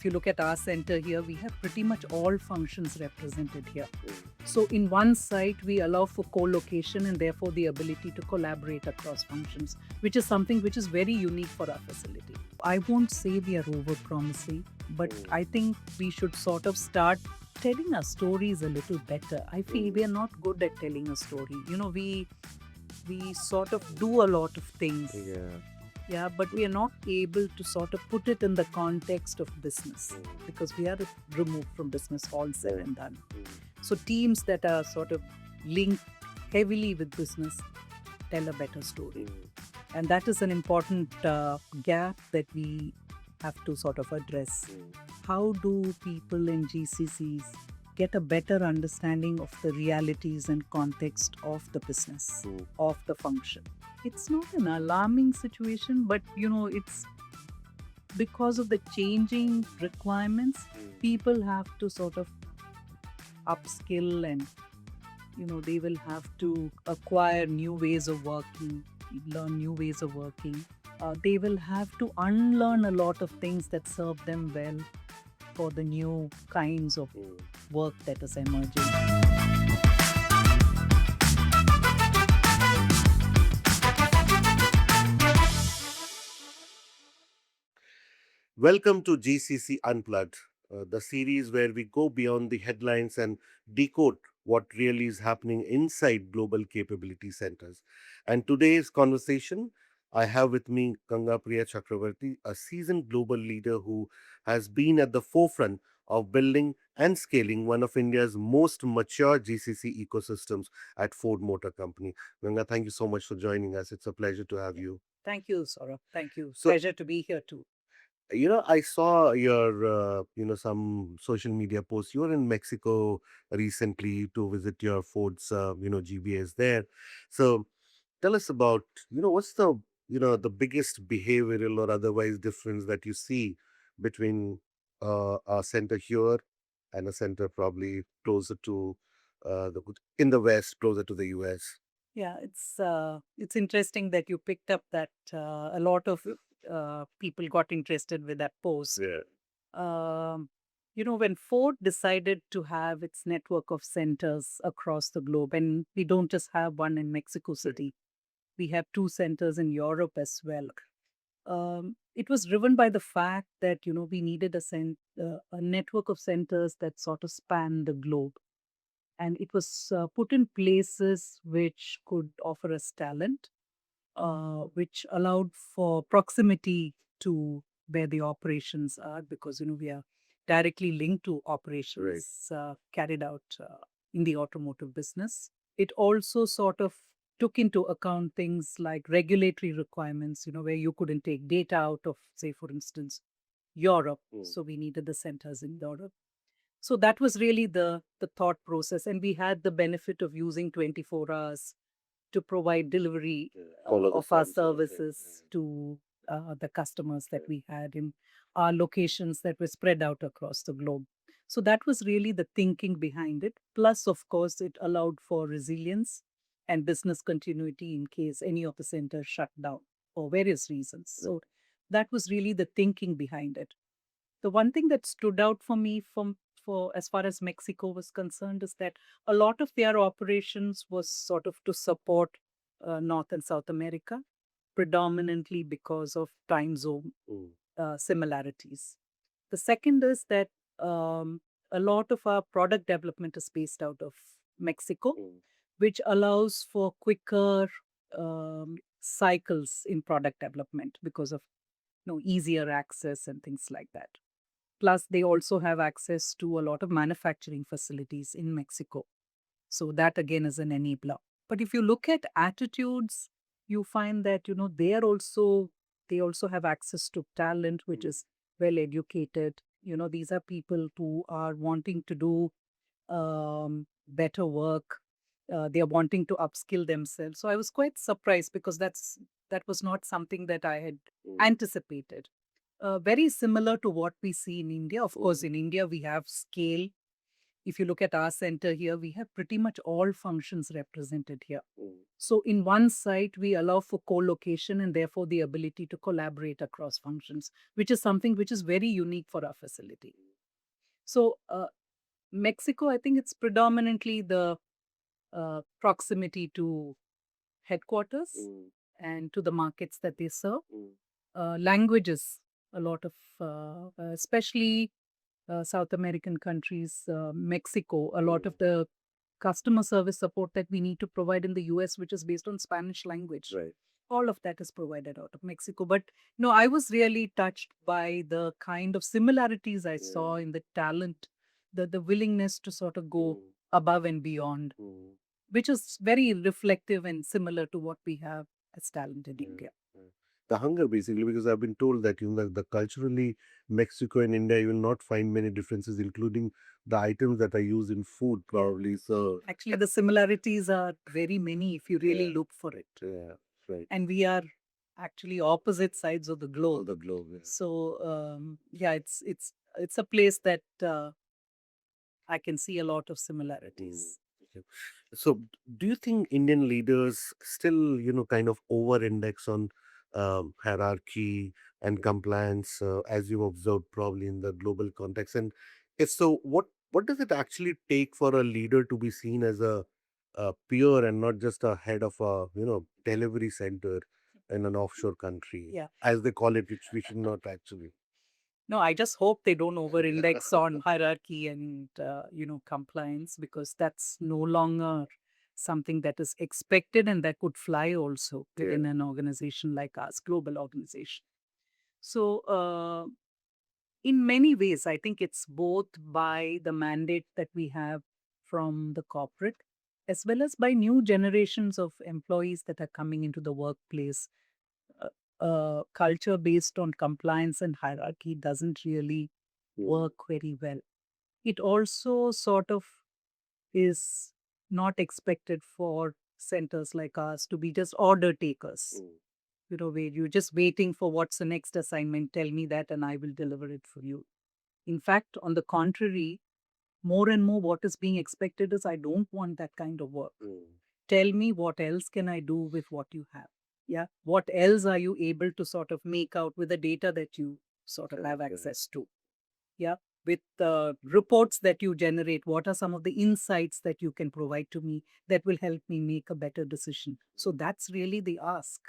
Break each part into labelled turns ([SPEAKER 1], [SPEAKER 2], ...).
[SPEAKER 1] if you look at our center here, we have pretty much all functions represented here.
[SPEAKER 2] Mm.
[SPEAKER 1] So in one site, we allow for co-location and therefore the ability to collaborate across functions, which is something which is very unique for our facility. I won't say we are over-promising, but I think we should sort of start telling our stories a little better. I feel we are not good at telling a story. We sort of do a lot of things.
[SPEAKER 2] Yeah.
[SPEAKER 1] But we are not able to sort of put it in the context of business because we are removed from business all said and done. So teams that are sort of linked heavily with business tell a better story. And that is an important gap that we have to sort of address. How do people in GCCs get a better understanding of the realities and context of the business, of the function? It's not an alarming situation, but it's because of the changing requirements, people have to sort of upskill and they will have to acquire new ways of working, learn new ways of working. They will have to unlearn a lot of things that serve them well for the new kinds of work that is emerging.
[SPEAKER 2] Welcome to GCC Unplugged, the series where we go beyond the headlines and decode what really is happening inside global capability centers. And today's conversation, I have with me Ganga Priya Chakravarti, a seasoned global leader who has been at the forefront of building and scaling one of India's most mature GCC ecosystems at Ford Motor Company. Ganga, thank you so much for joining us. It's a pleasure to have you.
[SPEAKER 1] Thank you, Saurabh. Thank you.
[SPEAKER 2] So,
[SPEAKER 1] Pleasure to be here too.
[SPEAKER 2] I saw your, some social media posts. You were in Mexico recently to visit your Ford's, GBS there. So tell us about, what's the biggest behavioral or otherwise difference that you see between a center here and a center probably closer to in the West, closer to the US.
[SPEAKER 1] Yeah, it's interesting that you picked up that a lot of people got interested with that post.
[SPEAKER 2] Yeah.
[SPEAKER 1] Um, when Ford decided to have its network of centers across the globe, and we don't just have one in Mexico City, we have two centers in Europe as well. It was driven by the fact that we needed a network of centers that sort of span the globe, and it was put in places which could offer us talent, which allowed for proximity to where the operations are, because we are directly linked to operations carried out in the automotive business. It also sort of took into account things like regulatory requirements, where you couldn't take data out of, say, for instance, Europe. So we needed the centers in Europe. So that was really the thought process, and we had the benefit of using 24 hours to provide delivery of our services to the customers that we had in our locations that were spread out across the globe. So that was really the thinking behind it. Plus, of course, it allowed for resilience and business continuity in case any of the centers shut down for various reasons. So that was really the thinking behind it. The one thing that stood out for me for as far as Mexico was concerned is that a lot of their operations was sort of to support North and South America, predominantly because of time zone similarities. The second is that a lot of our product development is based out of Mexico, which allows for quicker cycles in product development because of easier access and things like that. Plus, they also have access to a lot of manufacturing facilities in Mexico. So that again is an enabler. But if you look at attitudes, you find that, they also have access to talent, which is well educated. These are people who are wanting to do better work. They are wanting to upskill themselves. So I was quite surprised because that was not something that I had anticipated. Very similar to what we see in India. Of course, in India, we have scale. If you look at our center here, we have pretty much all functions represented here. So in one site, we allow for co-location and therefore the ability to collaborate across functions, which is something which is very unique for our facility. So Mexico, I think it's predominantly the proximity to headquarters
[SPEAKER 2] Mm,
[SPEAKER 1] and to the markets that they serve.
[SPEAKER 2] mm,
[SPEAKER 1] Languages, a lot of, especially South American countries, Mexico, a lot of
[SPEAKER 2] mm.
[SPEAKER 1] the customer service support that we need to provide in the US, which is based on Spanish language.
[SPEAKER 2] Right.
[SPEAKER 1] All of that is provided out of Mexico. But no, I was really touched by the kind of similarities I saw
[SPEAKER 2] Yeah.
[SPEAKER 1] in the talent, the willingness to sort of go
[SPEAKER 2] Mm,
[SPEAKER 1] above and beyond,
[SPEAKER 2] mm.
[SPEAKER 1] which is very reflective and similar to what we have as talent in
[SPEAKER 2] Yeah,
[SPEAKER 1] India.
[SPEAKER 2] yeah. The hunger, basically, because I've been told that the culturally Mexico and India, you will not find many differences, including the items that are used in food,
[SPEAKER 1] Yeah.
[SPEAKER 2] probably. So
[SPEAKER 1] Actually, the similarities are very many if you really
[SPEAKER 2] yeah,
[SPEAKER 1] look for it.
[SPEAKER 2] yeah, right.
[SPEAKER 1] And we are actually opposite sides of the
[SPEAKER 2] All
[SPEAKER 1] globe.
[SPEAKER 2] the globe. Yeah.
[SPEAKER 1] So yeah, it's a place that I can see a lot of
[SPEAKER 2] Mm.
[SPEAKER 1] similarities.
[SPEAKER 2] Okay. So, do you think Indian leaders still, kind of over-index on hierarchy and compliance, as you've observed probably in the global context? And if so, what does it actually take for a leader to be seen as a peer and not just a head of a, delivery center in an offshore country,
[SPEAKER 1] Yeah.
[SPEAKER 2] as they call it, which we should not actually.
[SPEAKER 1] No, I just hope they don't over-index on hierarchy and compliance, because that's no longer something that is expected and that could fly also
[SPEAKER 2] Yeah.
[SPEAKER 1] within an organization like us, global organization. So in many ways, I think it's both by the mandate that we have from the corporate, as well as by new generations of employees that are coming into the workplace. Culture based on compliance and hierarchy doesn't really
[SPEAKER 2] Mm,
[SPEAKER 1] work very well. It also sort of is not expected for centers like ours to be just order takers.
[SPEAKER 2] mm,
[SPEAKER 1] Where you're just waiting for what's the next assignment, tell me that, and I will deliver it for you. In fact, on the contrary, more and more what is being expected is I don't want that kind of work.
[SPEAKER 2] mm.
[SPEAKER 1] Tell me what else can I do with what you have. Yeah. What else are you able to sort of make out with the data that you sort of have
[SPEAKER 2] Correct, correct.
[SPEAKER 1] access to? Yeah. With the reports that you generate, what are some of the insights that you can provide to me that will help me make a better decision? So that's really the ask.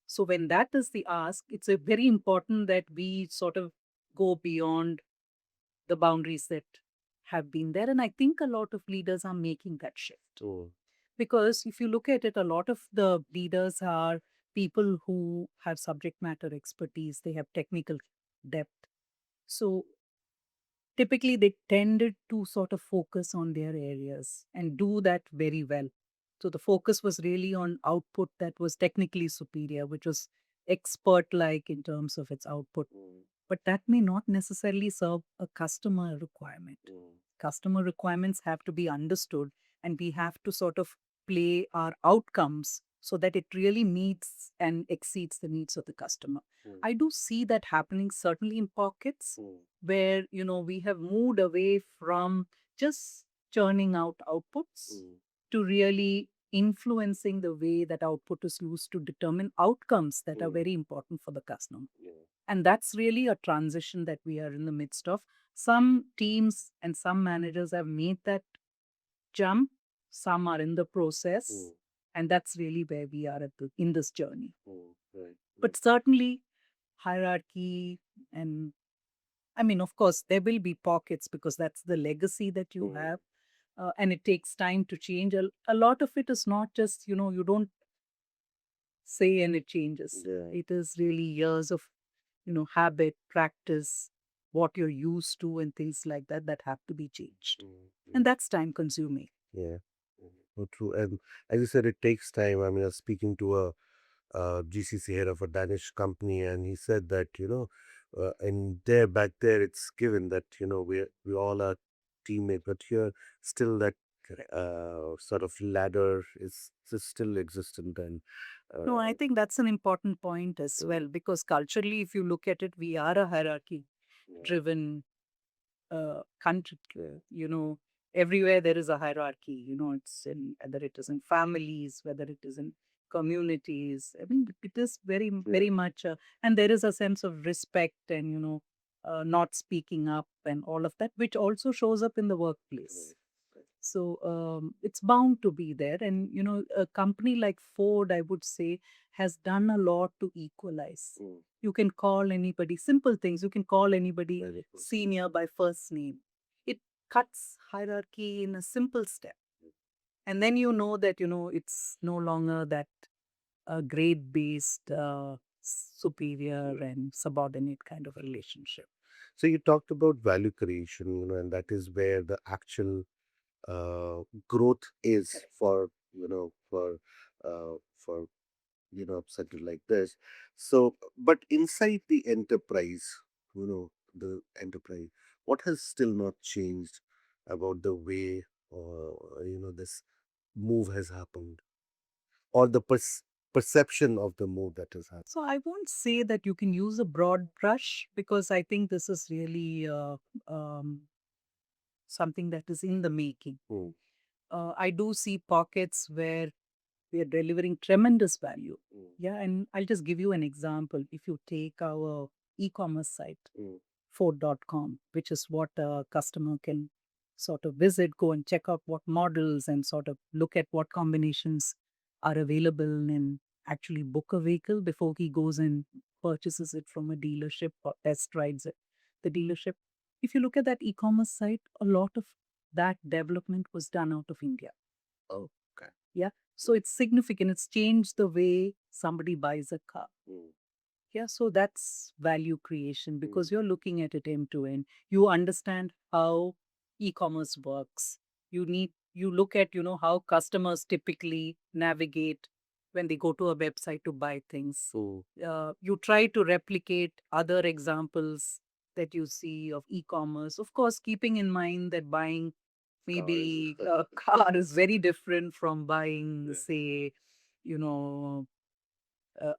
[SPEAKER 1] So when that is the ask, it's a very important that we sort of go beyond the boundaries that have been there. And I think a lot of leaders are making that shift.
[SPEAKER 2] Mm,
[SPEAKER 1] Because if you look at it, a lot of the leaders are people who have subject matter expertise, they have technical depth. So typically they tended to sort of focus on their areas and do that very well. So the focus was really on output that was technically superior, which was expert like in terms of its output.
[SPEAKER 2] mm,
[SPEAKER 1] But that may not necessarily serve a customer requirement.
[SPEAKER 2] mm,
[SPEAKER 1] Customer requirements have to be understood, and we have to sort of play our outcomes so that it really meets and exceeds the needs of the customer.
[SPEAKER 2] mm,
[SPEAKER 1] I do see that happening certainly in pockets
[SPEAKER 2] mm,
[SPEAKER 1] where we have moved away from just churning out outputs
[SPEAKER 2] mm.
[SPEAKER 1] to really influencing the way that output is used to determine outcomes that are
[SPEAKER 2] Mm.
[SPEAKER 1] very important for the customer.
[SPEAKER 2] Yeah.
[SPEAKER 1] And that's really a transition that we are in the midst of. Some teams and some managers have made that jump, some are in the process,
[SPEAKER 2] Mm,
[SPEAKER 1] and that's really where we are in this journey.
[SPEAKER 2] right, right.
[SPEAKER 1] But certainly, hierarchy, and I mean, of course, there will be pockets because that's the legacy that you
[SPEAKER 2] Mm,
[SPEAKER 1] have, and it takes time to change. A lot of it is not just, you don't say and it changes.
[SPEAKER 2] yeah.
[SPEAKER 1] It is really years of, habit, practice, what you're used to, and things like that that have to be changed.
[SPEAKER 2] Mm,
[SPEAKER 1] And
[SPEAKER 2] mm,
[SPEAKER 1] that's time consuming.
[SPEAKER 2] yeah. So true. And as you said, it takes time. I mean, I was speaking to a GCC head of a Danish company, and he said that, in there, back there, it's given that, we all are teammates, but here, still that sort of ladder is still existent. And
[SPEAKER 1] No, I
[SPEAKER 2] uh,
[SPEAKER 1] think that's an important point as
[SPEAKER 2] mm,
[SPEAKER 1] well, because culturally, if you look at it, we are a hierarchy
[SPEAKER 2] yeah,
[SPEAKER 1] driven country.
[SPEAKER 2] yeah.
[SPEAKER 1] everywhere there is a hierarchy. It's in whether it is in families, whether it is in communities. I mean, it is very,
[SPEAKER 2] Yeah.
[SPEAKER 1] very much, and there is a sense of respect and not speaking up and all of that, which also shows up in the workplace.
[SPEAKER 2] Right.
[SPEAKER 1] So it's bound to be there. And, a company like Ford, I would say, has done a lot to equalize. You can call anybody, simple things, you can call anybody
[SPEAKER 2] Very good.
[SPEAKER 1] senior by first name. It cuts hierarchy in a simple step. And then that, it's no longer that grade based superior and subordinate kind of relationship.
[SPEAKER 2] So you talked about value creation, and that is where the actual growth is for for center like this. So, but inside the enterprise, the enterprise, what has still not changed about the way this move has happened, or the perception of the move that has happened?
[SPEAKER 1] So I won't say that you can use a broad brush, because I think this is really um, something that is in the making.
[SPEAKER 2] Hmm.
[SPEAKER 1] I do see pockets where we are delivering tremendous value. Yeah, and I'll just give you an example. If you take our e-commerce site, Ford.com, which is what a customer can sort of visit, go and check out what models and sort of look at what combinations are available and actually book a vehicle before he goes and purchases it from a dealership or test rides it, the dealership. If you look at that e-commerce site, a lot of that development was done out of India.
[SPEAKER 2] Okay.
[SPEAKER 1] Yeah. So it's significant. It's changed the way somebody buys a car. Yeah. So that's value creation, because you're looking at it end to end. You understand how e-commerce works. You look at, how customers typically navigate when they go to a website to buy things. You try to replicate other examples that you see of e-commerce, of course, keeping in mind that buying maybe a car is very different from buying,
[SPEAKER 2] Yeah.
[SPEAKER 1] say, you know,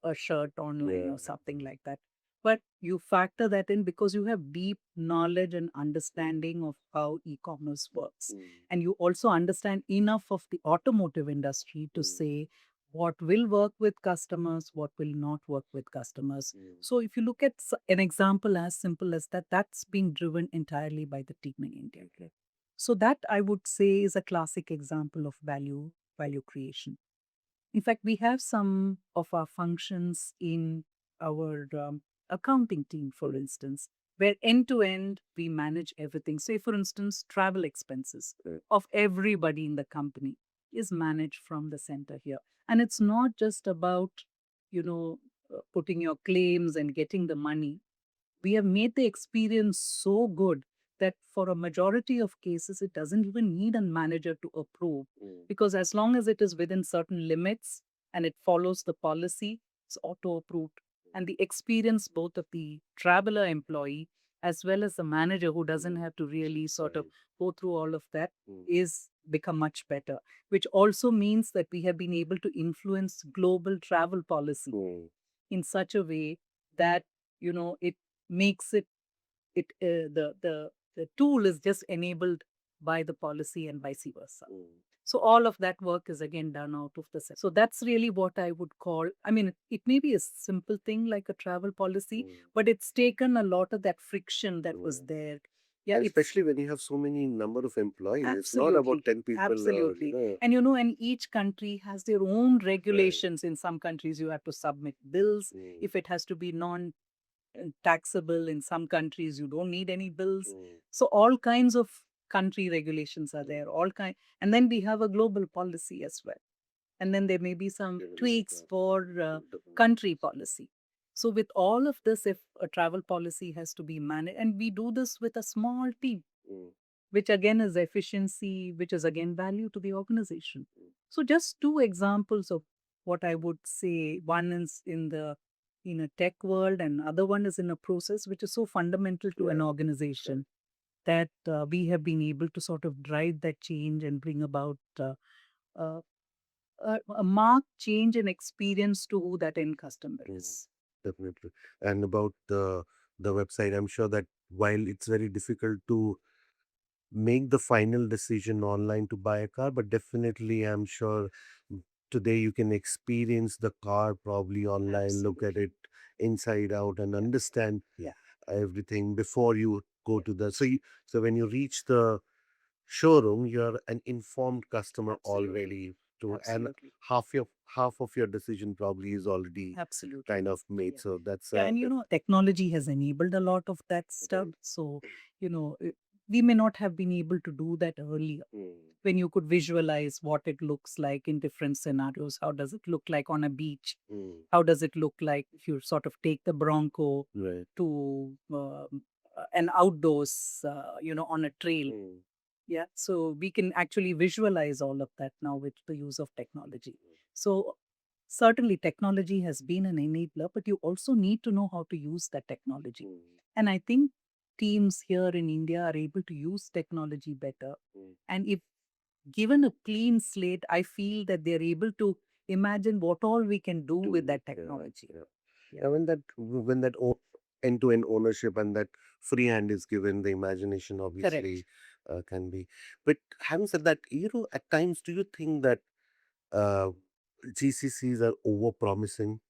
[SPEAKER 1] a shirt online
[SPEAKER 2] Yeah.
[SPEAKER 1] or something like that. But you factor that in because you have deep knowledge and understanding of how e-commerce works. And you also understand enough of the automotive industry to say what will work with customers, what will not work with customers. So if you look at an example as simple as that, that's being driven entirely by the team in India. So that, I would say, is a classic example of value creation. In fact, we have some of our functions in our accounting team, for instance, where end to end we manage everything. Say, for instance, travel expenses of everybody in the company is managed from the center here. And it's not just about, putting your claims and getting the money. We have made the experience so good that for a majority of cases, it doesn't even need a manager to approve, because as long as it is within certain limits and it follows the policy, it's auto approved. And the experience both of the traveler employee as well as the manager, who doesn't have to really sort of go through all of that, is become much better, which also means that we have been able to influence global travel policy in such a way that it makes the tool is just enabled by the policy and vice versa. So all of that work is again done out of the set. So that's really what I would call, I mean, it may be a simple thing like a travel policy, but it's taken a lot of that friction that was there. Yeah,
[SPEAKER 2] And
[SPEAKER 1] it's
[SPEAKER 2] especially when you have so many number of employees, it's not
[SPEAKER 1] absolutely,
[SPEAKER 2] about 10 people.
[SPEAKER 1] absolutely. And each country has their own regulations. In some countries, you have to submit bills. If it has to be non taxable, in some countries you don't need any bills. So all kinds of country regulations are there, all kind. And then we have a global policy as well, and then there may be some tweaks for country policy. So with all of this, if a travel policy has to be managed, and we do this with a small team, which again is efficiency, which is again value to the organization. So just two examples of what I would say. One is in a tech world, and other one is in a process which is so fundamental to an organization that we have been able to sort of drive that change and bring about uh, a marked change in experience to who that end customer is.
[SPEAKER 2] Definitely. And about the website, I'm sure that while it's very difficult to make the final decision online to buy a car, but definitely I'm sure today you can experience the car probably online, look at
[SPEAKER 1] Absolutely.
[SPEAKER 2] it inside out, and understand
[SPEAKER 1] Yeah,
[SPEAKER 2] everything before you go to the. So when you reach the showroom, you're an informed customer
[SPEAKER 1] absolutely.
[SPEAKER 2] already. To and
[SPEAKER 1] Absolutely.
[SPEAKER 2] half of your decision probably is already
[SPEAKER 1] Absolutely.
[SPEAKER 2] kind of made.
[SPEAKER 1] Yeah.
[SPEAKER 2] So that's
[SPEAKER 1] Yeah, and technology has enabled a lot of that stuff.
[SPEAKER 2] right.
[SPEAKER 1] So, we may not have been able to do that earlier
[SPEAKER 2] Mm,
[SPEAKER 1] when you could visualize what it looks like in different scenarios. How does it look like on a beach?
[SPEAKER 2] mm,
[SPEAKER 1] How does it look like if you sort of take the Bronco
[SPEAKER 2] right.
[SPEAKER 1] to an outdoors, on a trail?
[SPEAKER 2] Mm,
[SPEAKER 1] Yeah. So we can actually visualize all of that now with the use of technology. So certainly technology has been an enabler, but you also need to know how to use that technology.
[SPEAKER 2] mm,
[SPEAKER 1] And I think teams here in India are able to use technology better.
[SPEAKER 2] mm.
[SPEAKER 1] And if given a clean slate, I feel that they're able to imagine what all we can do with
[SPEAKER 2] Do
[SPEAKER 1] that technology.
[SPEAKER 2] yeah.
[SPEAKER 1] Yeah.
[SPEAKER 2] And when that end-to-end ownership and that free hand is given, the imagination
[SPEAKER 1] Correct.
[SPEAKER 2] obviously can be. But having said that, at times, do you think that uh, GCCs are over-promising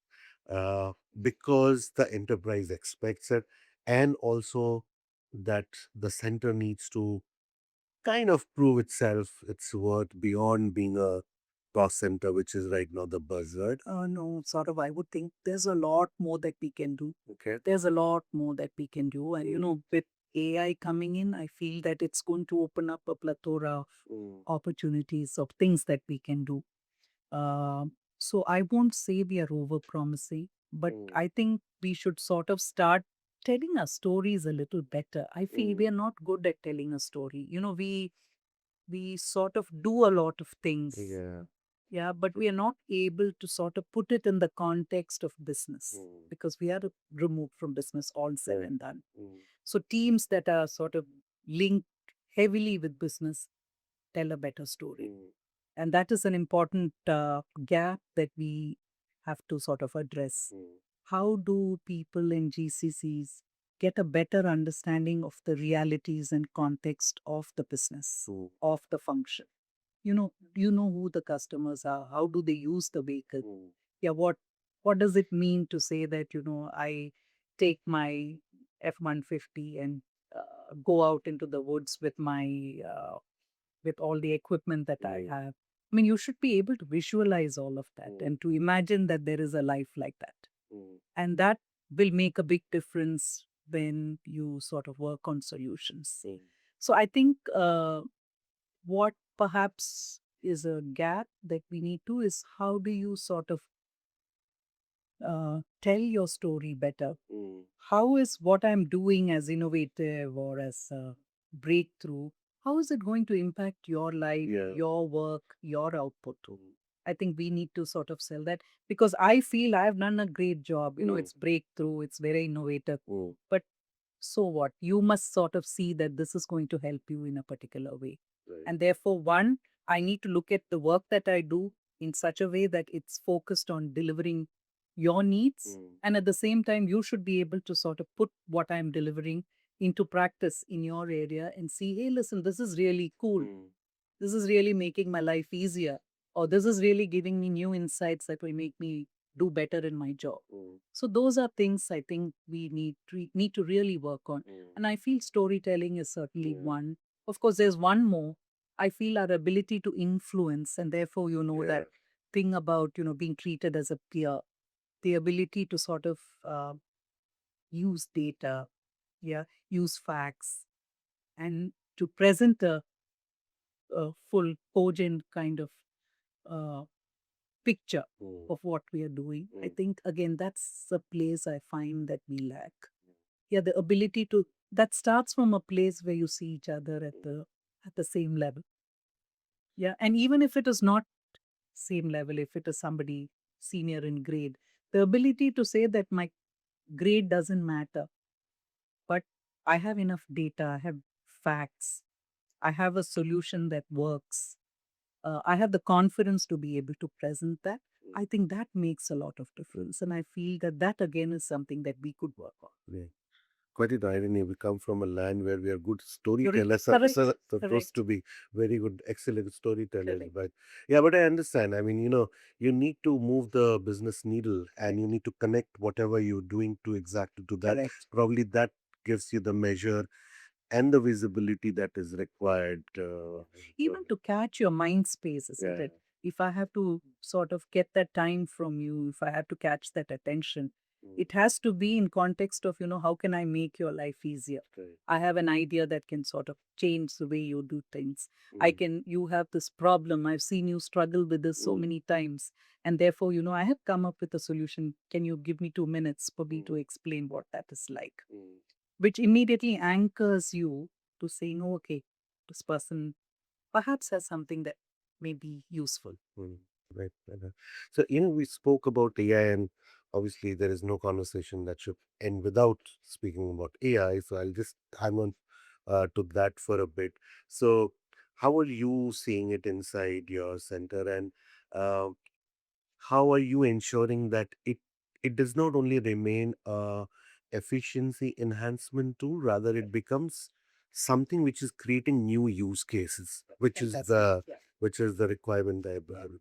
[SPEAKER 2] because the enterprise expects it, and also that the center needs to kind of prove its worth beyond being a cost center, which is right now the buzzword.
[SPEAKER 1] No, sort of, I would think there's a lot more that we can do.
[SPEAKER 2] Okay.
[SPEAKER 1] There's a lot more that we can do. And,
[SPEAKER 2] Mm,
[SPEAKER 1] with AI coming in, I feel that it's going to open up a plethora of
[SPEAKER 2] mm,
[SPEAKER 1] opportunities of things that we can do. So I won't say we are over promising, but
[SPEAKER 2] mm,
[SPEAKER 1] I think we should sort of start telling our stories a little better. I feel we
[SPEAKER 2] mm.
[SPEAKER 1] are not good at telling a story. We sort of do a lot of things,
[SPEAKER 2] Yeah.
[SPEAKER 1] yeah, but we are not able to sort of put it in the context of business
[SPEAKER 2] Mm,
[SPEAKER 1] because we are removed from business, all said
[SPEAKER 2] right.
[SPEAKER 1] and done.
[SPEAKER 2] Mm,
[SPEAKER 1] So teams that are sort of linked heavily with business tell a better story.
[SPEAKER 2] mm,
[SPEAKER 1] And that is an important gap that we have to sort of address.
[SPEAKER 2] mm,
[SPEAKER 1] How do people in GCCs get a better understanding of the realities and context of the business,
[SPEAKER 2] mm,
[SPEAKER 1] of the function? You know who the customers are. How do they use the vehicle?
[SPEAKER 2] mm,
[SPEAKER 1] Yeah, what does it mean to say that I take my F-150 and go out into the woods with my with all the equipment that I
[SPEAKER 2] mm,
[SPEAKER 1] have? I mean, you should be able to visualize all of that
[SPEAKER 2] mm,
[SPEAKER 1] and to imagine that there is a life like that.
[SPEAKER 2] mm,
[SPEAKER 1] And that will make a big difference when you sort of work on solutions.
[SPEAKER 2] mm,
[SPEAKER 1] So I think what perhaps is a gap that we need to is how do you sort of tell your story better?
[SPEAKER 2] mm.
[SPEAKER 1] How is what I'm doing as innovative or as a breakthrough? How is it going to impact your life,
[SPEAKER 2] Yeah.
[SPEAKER 1] your work, your output?
[SPEAKER 2] Mm,
[SPEAKER 1] I think we need to sort of sell that because I feel I've done a great job.
[SPEAKER 2] mm,
[SPEAKER 1] It's breakthrough, it's very innovative.
[SPEAKER 2] mm,
[SPEAKER 1] But so what? You must sort of see that this is going to help you in a particular way.
[SPEAKER 2] right.
[SPEAKER 1] And therefore, one, I need to look at the work that I do in such a way that it's focused on delivering your needs.
[SPEAKER 2] Mm,
[SPEAKER 1] And at the same time, you should be able to sort of put what I'm delivering into practice in your area and see, hey, listen, this is really cool.
[SPEAKER 2] mm,
[SPEAKER 1] This is really making my life easier. Or this is really giving me new insights that will make me do better in my job.
[SPEAKER 2] mm,
[SPEAKER 1] So those are things I think we need to really work on.
[SPEAKER 2] mm.
[SPEAKER 1] And I feel storytelling is certainly
[SPEAKER 2] Yeah.
[SPEAKER 1] one. Of course, there's one more. I feel our ability to influence, and therefore,
[SPEAKER 2] Yeah.
[SPEAKER 1] that thing about, being treated as a peer, the ability to sort of use data, yeah, use facts, and to present a full, cogent kind of uh, picture
[SPEAKER 2] Mm,
[SPEAKER 1] of what we are doing. I
[SPEAKER 2] mm,
[SPEAKER 1] think, again, that's a place I find that we lack. Yeah, the ability to, that starts from a place where you see each other at the same level. Yeah, and even if it is not same level, if it is somebody senior in grade, the ability to say that my grade doesn't matter, but I have enough data, I have facts, I have a solution that works, I have the confidence to be able to present that.
[SPEAKER 2] mm.
[SPEAKER 1] I think that makes a lot of difference. And I feel that that again is something that we could work on.
[SPEAKER 2] Right. quite an irony. We come from a land where we are good
[SPEAKER 1] You're
[SPEAKER 2] storytellers,
[SPEAKER 1] correct,
[SPEAKER 2] supposed
[SPEAKER 1] correct,
[SPEAKER 2] to be very good, excellent storytellers.
[SPEAKER 1] correct,
[SPEAKER 2] But yeah, but I understand. I mean, you need to move the business needle and you need to connect whatever you're doing to exactly to that.
[SPEAKER 1] correct.
[SPEAKER 2] Probably that gives you the measure and the visibility that is required.
[SPEAKER 1] Even to catch your mind space, isn't
[SPEAKER 2] Yeah.
[SPEAKER 1] it? If I have to sort of get that time from you, if I have to catch that attention, it has to be in context of, how can I make your life easier?
[SPEAKER 2] Right.
[SPEAKER 1] I have an idea that can sort of change the way you do things.
[SPEAKER 2] Mm.
[SPEAKER 1] You have this problem. I've seen you struggle with this so
[SPEAKER 2] Mm.
[SPEAKER 1] many times. And therefore, I have come up with a solution. Can you give me 2 minutes for me
[SPEAKER 2] Mm.
[SPEAKER 1] to explain what that is like?
[SPEAKER 2] Mm.
[SPEAKER 1] Which immediately anchors you to saying, "Oh, okay, this person perhaps has something that may be useful."
[SPEAKER 2] Mm. Right. Right. So, we spoke about AI, and obviously, there is no conversation that should end without speaking about AI. So, I'll just hang on to that for a bit. So, how are you seeing it inside your center, and uh, how are you ensuring that it does not only remain a efficiency enhancement tool, rather it becomes something which is creating new use cases, which is
[SPEAKER 1] Fantastic.
[SPEAKER 2] the
[SPEAKER 1] Yeah.
[SPEAKER 2] requirement, I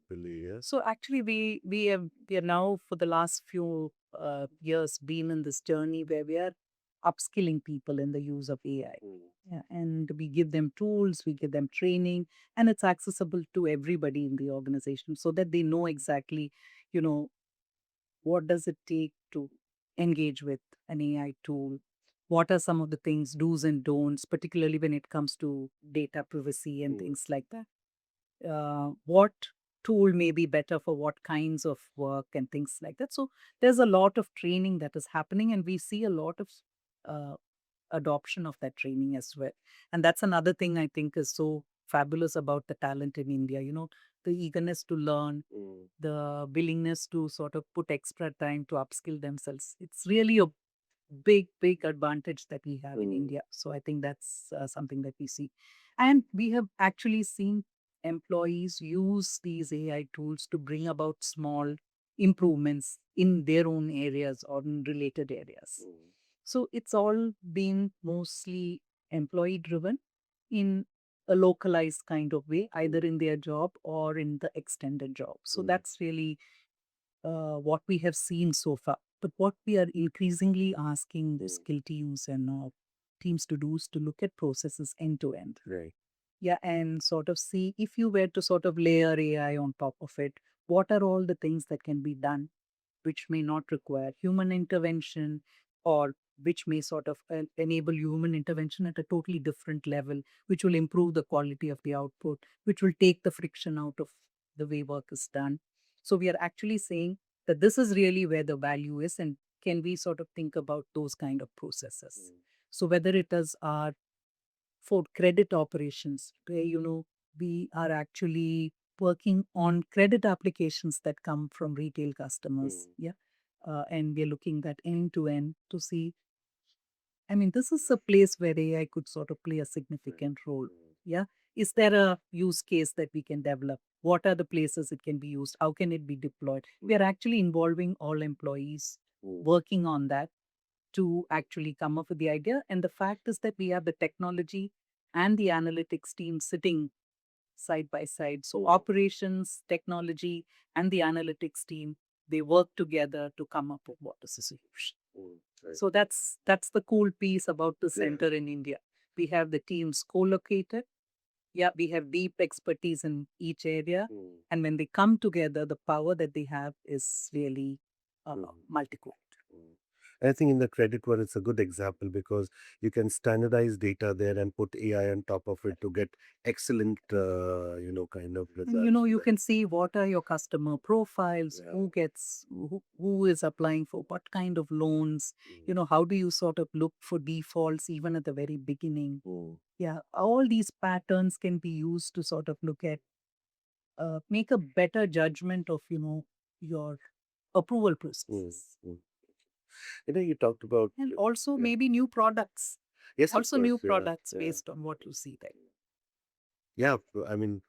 [SPEAKER 2] believe. Yeah.
[SPEAKER 1] So actually, we are now for the last few years been in this journey where we are upskilling people in the use of AI.
[SPEAKER 2] Mm.
[SPEAKER 1] Yeah, and we give them tools, we give them training, and it's accessible to everybody in the organization so that they know exactly, you know, what does it take to engage with an AI tool? What are some of the things, do's and don'ts, particularly when it comes to data privacy and
[SPEAKER 2] Mm.
[SPEAKER 1] things like that? What tool may be better for what kinds of work and things like that. So there's a lot of training that is happening, and we see a lot of uh, adoption of that training as well. And that's another thing I think is so fabulous about the talent in India. The eagerness to learn,
[SPEAKER 2] Mm.
[SPEAKER 1] the willingness to sort of put extra time to upskill themselves. It's really a big, big advantage that we have in
[SPEAKER 2] Mm.
[SPEAKER 1] India. So I think that's something that we see. And we have actually seen employees use these AI tools to bring about small improvements in their own areas or in related areas.
[SPEAKER 2] Mm.
[SPEAKER 1] So it's all been mostly employee driven in a localized kind of way, either
[SPEAKER 2] Mm.
[SPEAKER 1] in their job or in the extended job. So
[SPEAKER 2] Mm.
[SPEAKER 1] that's really what we have seen so far. But what we are increasingly asking the
[SPEAKER 2] Mm.
[SPEAKER 1] skill teams and teams to do is to look at processes end to end.
[SPEAKER 2] Right.
[SPEAKER 1] Yeah, and sort of see if you were to sort of layer AI on top of it, what are all the things that can be done which may not require human intervention, or which may sort of enable human intervention at a totally different level, which will improve the quality of the output, which will take the friction out of the way work is done. So we are actually saying that this is really where the value is, and can we sort of think about those kind of processes?
[SPEAKER 2] Mm.
[SPEAKER 1] So whether it is our for credit operations, where we are actually working on credit applications that come from retail customers.
[SPEAKER 2] Mm.
[SPEAKER 1] Yeah. And we're looking at end to end to see. I mean, this is a place where AI could sort of play a
[SPEAKER 2] Right.
[SPEAKER 1] significant role.
[SPEAKER 2] Mm.
[SPEAKER 1] Yeah. Is there a use case that we can develop? What are the places it can be used? How can it be deployed? We are actually involving all employees
[SPEAKER 2] Mm.
[SPEAKER 1] working on that to actually come up with the idea. And the fact is that we have the technology and the analytics team sitting side by side. So
[SPEAKER 2] Mm.
[SPEAKER 1] operations, technology, and the analytics team, they work together to come up with what is the solution.
[SPEAKER 2] Mm. Right.
[SPEAKER 1] So that's the cool piece about the
[SPEAKER 2] Yeah.
[SPEAKER 1] center in India. We have the teams co-located. Yeah, we have deep expertise in each area.
[SPEAKER 2] Mm.
[SPEAKER 1] And when they come together, the power that they have is really
[SPEAKER 2] Mm.
[SPEAKER 1] multiple.
[SPEAKER 2] Mm. I think in the credit one, it's a good example because you can standardize data there and put AI on top of it to get excellent, kind of
[SPEAKER 1] And
[SPEAKER 2] results.
[SPEAKER 1] you can see what are your customer profiles,
[SPEAKER 2] Yeah.
[SPEAKER 1] who is applying for what kind of loans,
[SPEAKER 2] Mm.
[SPEAKER 1] how do you sort of look for defaults even at the very beginning.
[SPEAKER 2] Mm.
[SPEAKER 1] Yeah, all these patterns can be used to sort of look at, make a better judgment of, your approval
[SPEAKER 2] Mm.
[SPEAKER 1] processes.
[SPEAKER 2] Mm. You talked about,
[SPEAKER 1] And also
[SPEAKER 2] yeah.
[SPEAKER 1] maybe new products,
[SPEAKER 2] Yes, of
[SPEAKER 1] also new
[SPEAKER 2] course. Yeah.
[SPEAKER 1] products
[SPEAKER 2] Yeah.
[SPEAKER 1] based on what you see there.
[SPEAKER 2] Yeah. I mean,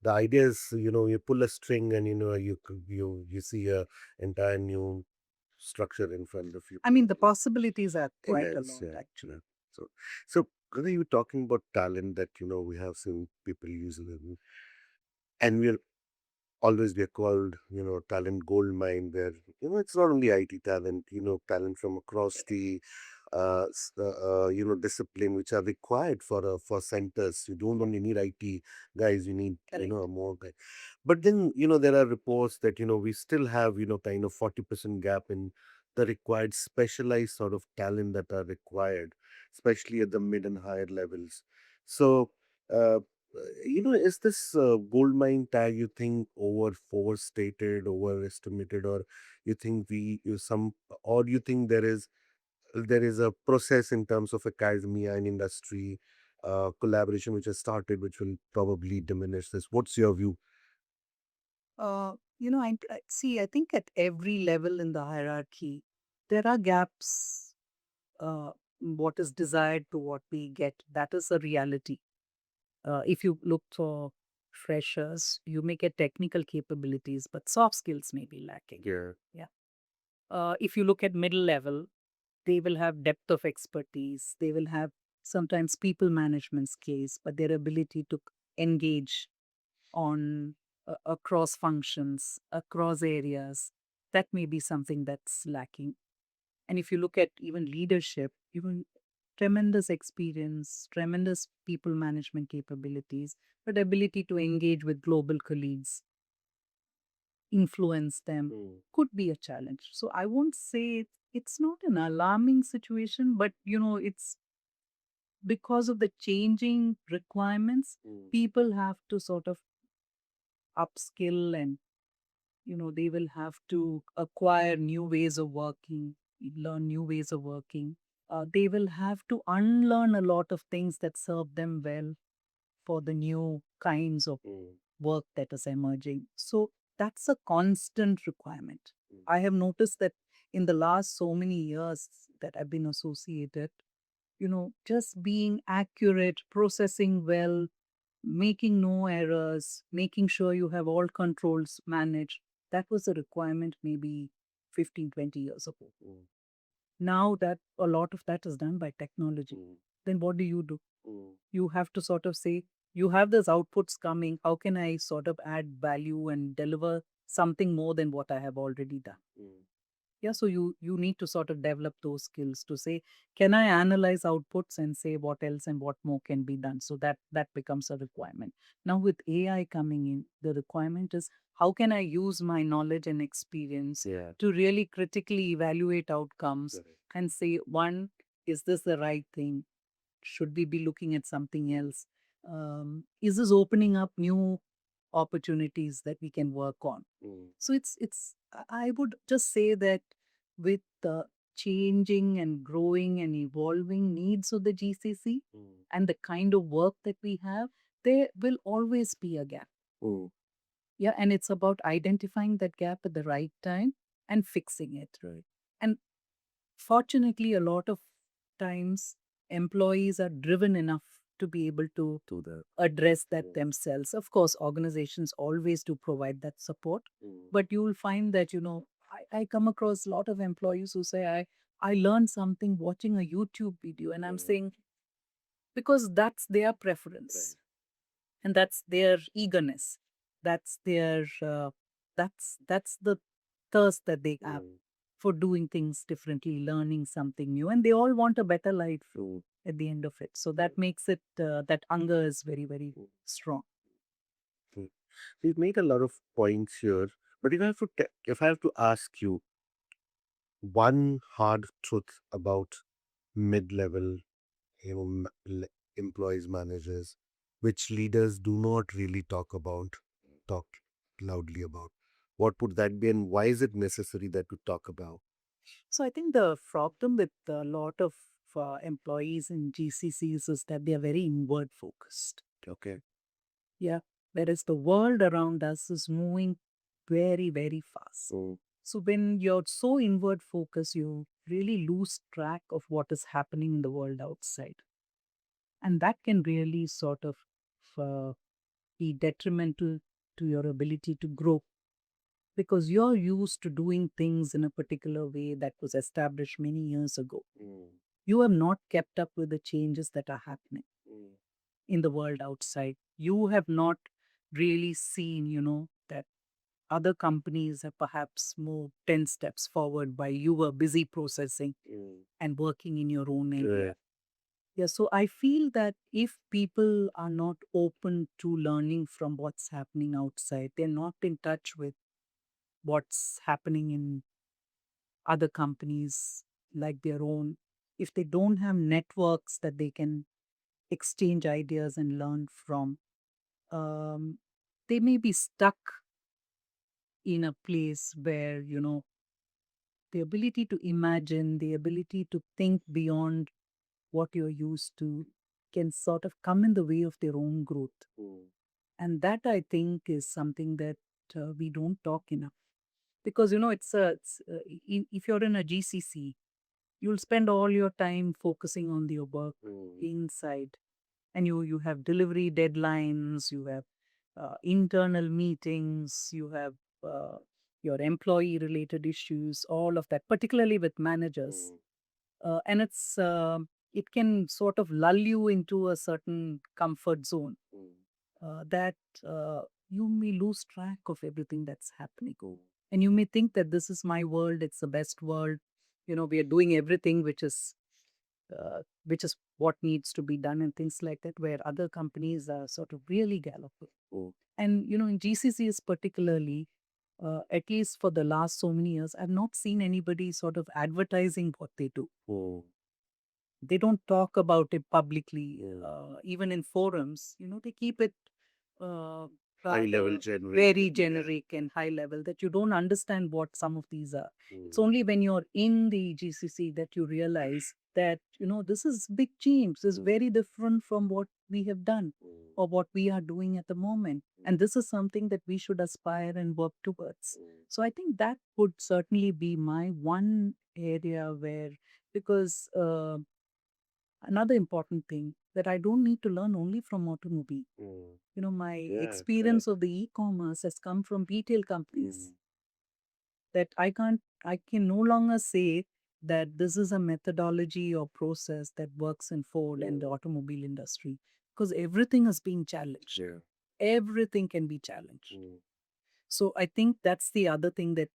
[SPEAKER 2] the idea is, you pull a string and, you see a entire new structure in front of you.
[SPEAKER 1] I mean, the possibilities are quite a
[SPEAKER 2] Immense,
[SPEAKER 1] lot,
[SPEAKER 2] yeah.
[SPEAKER 1] actually.
[SPEAKER 2] So, so whether you're talking about talent that we have seen people using it, and we're always we are called talent gold mine, where it's not only IT talent, talent from across the discipline which are required for centers. You don't only need IT guys, you need
[SPEAKER 1] Correct.
[SPEAKER 2] more guys. But then there are reports that we still have kind of 40% gap in the required specialized sort of talent that are required, especially at the mid and higher levels. So uh, is this gold mine tag, you think, overstated, overestimated, or you think or do you think there is a process in terms of academia and industry collaboration which has started, which will probably diminish this? What's your view?
[SPEAKER 1] I see. I think at every level in the hierarchy, there are gaps. What is desired to what we get, that is a reality. If you look for freshers, you may get technical capabilities, but soft skills may be lacking.
[SPEAKER 2] Yeah.
[SPEAKER 1] Yeah. If you look at middle level, they will have depth of expertise. They will have sometimes people management skills, but their ability to engage on across functions, across areas, that may be something that's lacking. And if you look at even leadership, even tremendous experience, tremendous people management capabilities, but ability to engage with global colleagues, influence them,
[SPEAKER 2] Mm,
[SPEAKER 1] could be a challenge. So I won't say it's not an alarming situation, but it's because of the changing requirements,
[SPEAKER 2] mm,
[SPEAKER 1] people have to sort of upskill, and they will have to acquire new ways of working, learn new ways of working. They will have to unlearn a lot of things that serve them well for the new kinds of
[SPEAKER 2] mm,
[SPEAKER 1] work that is emerging. So that's a constant requirement.
[SPEAKER 2] mm,
[SPEAKER 1] I have noticed that in the last so many years that I've been associated, just being accurate, processing well, making no errors, making sure you have all controls managed. That was a requirement maybe 15, 20 years ago.
[SPEAKER 2] mm,
[SPEAKER 1] Now that a lot of that is done by technology,
[SPEAKER 2] mm,
[SPEAKER 1] then what do?
[SPEAKER 2] mm,
[SPEAKER 1] You have to sort of say, you have those outputs coming. How can I sort of add value and deliver something more than what I have already done?
[SPEAKER 2] mm,
[SPEAKER 1] Yeah, so you need to sort of develop those skills to say, can I analyze outputs and say what else and what more can be done? So that becomes a requirement. Now with AI coming in, the requirement is, how can I use my knowledge and experience
[SPEAKER 2] yeah.
[SPEAKER 1] to really critically evaluate outcomes
[SPEAKER 2] Correct.
[SPEAKER 1] and say, one, is this the right thing? Should we be looking at something else? Is this opening up new opportunities that we can work on?
[SPEAKER 2] Mm,
[SPEAKER 1] So I would just say that with the changing and growing and evolving needs of the GCC
[SPEAKER 2] mm,
[SPEAKER 1] and the kind of work that we have, there will always be a gap.
[SPEAKER 2] mm,
[SPEAKER 1] Yeah, and it's about identifying that gap at the right time and fixing it.
[SPEAKER 2] right.
[SPEAKER 1] And fortunately, a lot of times employees are driven enough to be able to
[SPEAKER 2] To the
[SPEAKER 1] address that
[SPEAKER 2] yeah.
[SPEAKER 1] themselves. Of course, organizations always do provide that support,
[SPEAKER 2] Mm,
[SPEAKER 1] but you will find that, I come across a lot of employees who say, I learned something watching a YouTube video, and I'm
[SPEAKER 2] yeah.
[SPEAKER 1] saying, because that's their
[SPEAKER 2] Right.
[SPEAKER 1] preference and that's their eagerness. That's their, that's the thirst that they have
[SPEAKER 2] Mm,
[SPEAKER 1] for doing things differently, learning something new, and they all want a better life
[SPEAKER 2] mm,
[SPEAKER 1] at the end of it. So that makes it, that hunger is very, very
[SPEAKER 2] mm,
[SPEAKER 1] strong.
[SPEAKER 2] mm. You've made a lot of points here, but if I have to ask you one hard truth about mid-level, employees, managers, which leaders do not really talk loudly about, what would that be, and why is it necessary that to talk about?
[SPEAKER 1] So I think the problem with a lot of employees in GCCs is that they are very inward focused.
[SPEAKER 2] Okay.
[SPEAKER 1] Yeah. Whereas the world around us is moving very, very fast.
[SPEAKER 2] Mm,
[SPEAKER 1] So when you're so inward focused, you really lose track of what is happening in the world outside. And that can really sort of be detrimental to your ability to grow. because you're used to doing things in a particular way that was established many years ago.
[SPEAKER 2] Mm,
[SPEAKER 1] You have not kept up with the changes that are happening
[SPEAKER 2] mm,
[SPEAKER 1] in the world outside. You have not really seen, that other companies have perhaps moved 10 steps forward while you were busy processing
[SPEAKER 2] mm.
[SPEAKER 1] and working in your own area.
[SPEAKER 2] Right.
[SPEAKER 1] Yeah, so I feel that if people are not open to learning from what's happening outside, they're not in touch with what's happening in other companies like their own, if they don't have networks that they can exchange ideas and learn from, um, they may be stuck in a place where, the ability to imagine, the ability to think beyond what you're used to can sort of come in the way of their own growth.
[SPEAKER 2] Mm,
[SPEAKER 1] And that I think is something that we don't talk enough. Because, if you're in a GCC, you'll spend all your time focusing on your work
[SPEAKER 2] mm,
[SPEAKER 1] inside. And you have delivery deadlines, you have internal meetings, you have uh, your employee related issues, all of that, particularly with managers.
[SPEAKER 2] mm,
[SPEAKER 1] And it can sort of lull you into a certain comfort zone
[SPEAKER 2] mm,
[SPEAKER 1] that you may lose track of everything that's happening.
[SPEAKER 2] mm,
[SPEAKER 1] And you may think that this is my world, it's the best world. We are doing everything which is what needs to be done and things like that, where other companies are sort of really galloping.
[SPEAKER 2] mm,
[SPEAKER 1] And, in GCCs particularly, at least for the last so many years, I've not seen anybody sort of advertising what they do.
[SPEAKER 2] mm,
[SPEAKER 1] They don't talk about it publicly,
[SPEAKER 2] mm.
[SPEAKER 1] even in forums. They keep it uh,
[SPEAKER 2] High level
[SPEAKER 1] rather
[SPEAKER 2] generic.
[SPEAKER 1] very generic and high level that you don't understand what some of these are. It's
[SPEAKER 2] Mm,
[SPEAKER 1] only when you're in the GCC that you realize that, this is big change. This is
[SPEAKER 2] mm,
[SPEAKER 1] very different from what we have done
[SPEAKER 2] mm,
[SPEAKER 1] or what we are doing at the moment. And this is something that we should aspire and work towards.
[SPEAKER 2] mm,
[SPEAKER 1] So I think that would certainly be my one area where, because another important thing that I don't need to learn only from automobile.
[SPEAKER 2] mm.
[SPEAKER 1] My
[SPEAKER 2] Yeah,
[SPEAKER 1] experience
[SPEAKER 2] correct.
[SPEAKER 1] of the e-commerce has come from retail companies
[SPEAKER 2] Mm,
[SPEAKER 1] that I can no longer say that this is a methodology or process that works in Ford and the
[SPEAKER 2] mm,
[SPEAKER 1] automobile industry because everything is being challenged.
[SPEAKER 2] yeah.
[SPEAKER 1] Everything can be challenged.
[SPEAKER 2] Mm,
[SPEAKER 1] So I think that's the other thing that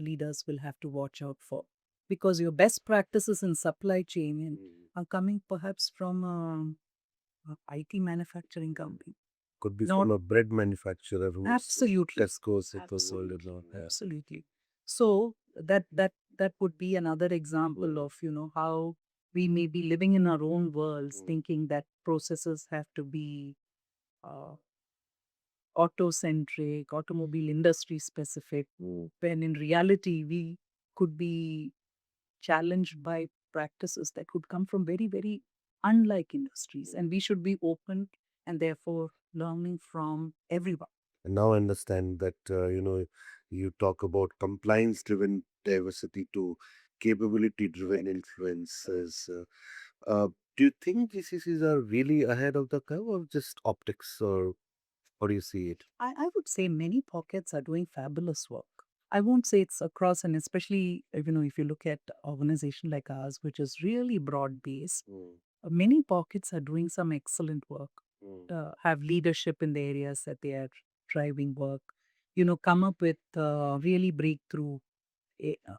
[SPEAKER 1] leaders will have to watch out for because your best practices in supply chain
[SPEAKER 2] mm.
[SPEAKER 1] are coming perhaps from a IT manufacturing company.
[SPEAKER 2] Could be
[SPEAKER 1] Not
[SPEAKER 2] from a bread manufacturer who's
[SPEAKER 1] absolutely,
[SPEAKER 2] Tesco's of the world and all.
[SPEAKER 1] absolutely,
[SPEAKER 2] Yeah.
[SPEAKER 1] absolutely. So that would be another example
[SPEAKER 2] Mm,
[SPEAKER 1] of how we may be living in our own worlds,
[SPEAKER 2] mm,
[SPEAKER 1] thinking that processes have to be uh, auto-centric, automobile industry specific,
[SPEAKER 2] mm,
[SPEAKER 1] when in reality we could be challenged by practices that could come from very, very unlike industries.
[SPEAKER 2] mm.
[SPEAKER 1] And we should be open and therefore learning from everyone.
[SPEAKER 2] And now I understand that, you talk about compliance driven diversity to capability driven influences. Uh, do you think GCCs are really ahead of the curve or just optics, or how do you see it?
[SPEAKER 1] I would say many pockets are doing fabulous work. I won't say it's across, and especially if you look at organization like ours, which is really broad based,
[SPEAKER 2] Mm,
[SPEAKER 1] many pockets are doing some excellent work.
[SPEAKER 2] mm,
[SPEAKER 1] Have leadership in the areas that they are driving work. Come up with really breakthrough eh, uh,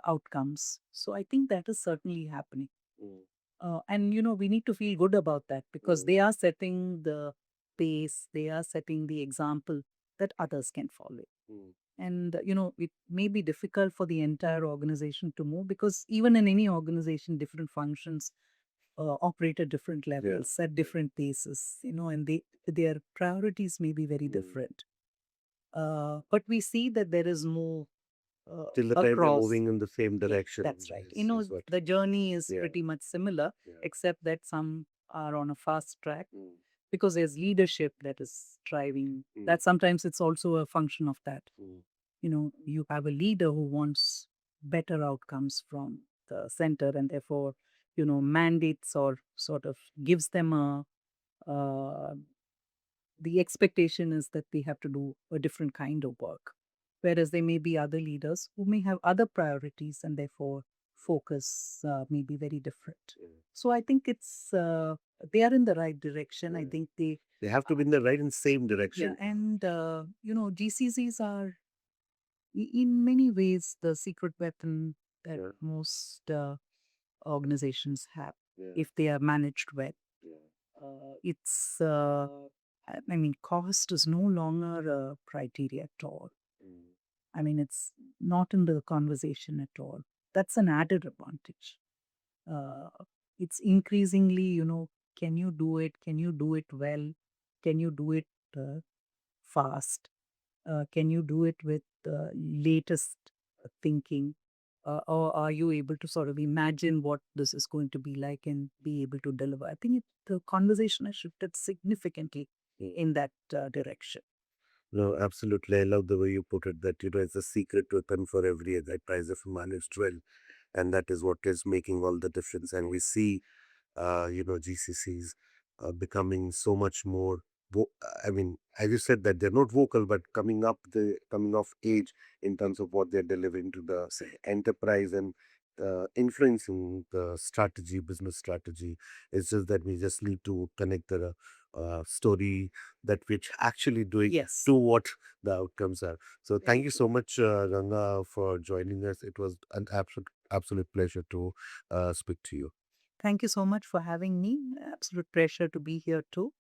[SPEAKER 1] outcomes. So I think that is certainly happening.
[SPEAKER 2] mm,
[SPEAKER 1] And we need to feel good about that because
[SPEAKER 2] mm,
[SPEAKER 1] they are setting the pace, they are setting the example that others can follow.
[SPEAKER 2] mm.
[SPEAKER 1] And it may be difficult for the entire organization to move because even in any organization, different functions operate at different
[SPEAKER 2] Yeah.
[SPEAKER 1] levels, at different paces, and their priorities may be very
[SPEAKER 2] Mm.
[SPEAKER 1] different. But we see that there is more
[SPEAKER 2] Till the time they're
[SPEAKER 1] across.
[SPEAKER 2] moving in the same
[SPEAKER 1] Yeah,
[SPEAKER 2] direction.
[SPEAKER 1] that's right.
[SPEAKER 2] Is what.
[SPEAKER 1] The journey is
[SPEAKER 2] Yeah.
[SPEAKER 1] pretty much similar,
[SPEAKER 2] Yeah.
[SPEAKER 1] except that some are on a fast track
[SPEAKER 2] Mm,
[SPEAKER 1] because there's leadership that is driving.
[SPEAKER 2] mm,
[SPEAKER 1] That sometimes it's also a function of that.
[SPEAKER 2] mm,
[SPEAKER 1] You have a leader who wants better outcomes from the center and therefore, mandates or sort of gives them uh, the expectation is that they have to do a different kind of work. Whereas there may be other leaders who may have other priorities and therefore focus may be very different.
[SPEAKER 2] Yeah.
[SPEAKER 1] So I think they are in the right direction. I
[SPEAKER 2] Yeah.
[SPEAKER 1] think
[SPEAKER 2] They have to be in the right and same
[SPEAKER 1] yeah,
[SPEAKER 2] direction.
[SPEAKER 1] and GCCs are in many ways the secret weapon that
[SPEAKER 2] Yeah.
[SPEAKER 1] most organizations have
[SPEAKER 2] Yeah.
[SPEAKER 1] if they are managed well.
[SPEAKER 2] Yeah.
[SPEAKER 1] I mean, cost is no longer a criteria at all.
[SPEAKER 2] Mm.
[SPEAKER 1] I mean, it's not in the conversation at all. That's an added advantage. Uh, it's increasingly, can you do it? Can you do it well? Can you do it uh, fast? Can you do it with the latest thinking? Or are you able to sort of imagine what this is going to be like and be able to deliver? I think the conversation has shifted significantly
[SPEAKER 2] Mm.
[SPEAKER 1] in that direction.
[SPEAKER 2] No, absolutely. I love the way you put it that, it's a secret weapon for every enterprise if managed well. And that is what is making all the difference. And we see GCCs becoming so much more. I mean, as you said that they're not vocal, but coming of age in terms of what they're delivering to the enterprise and influencing the strategy, business strategy. It's just that we just need to connect the story that which actually doing
[SPEAKER 1] Yes.
[SPEAKER 2] to what the outcomes are. So thank you so much, Ganga, for joining us. It was an absolute pleasure to speak to you.
[SPEAKER 1] Thank you so much for having me. Absolute pleasure to be here too.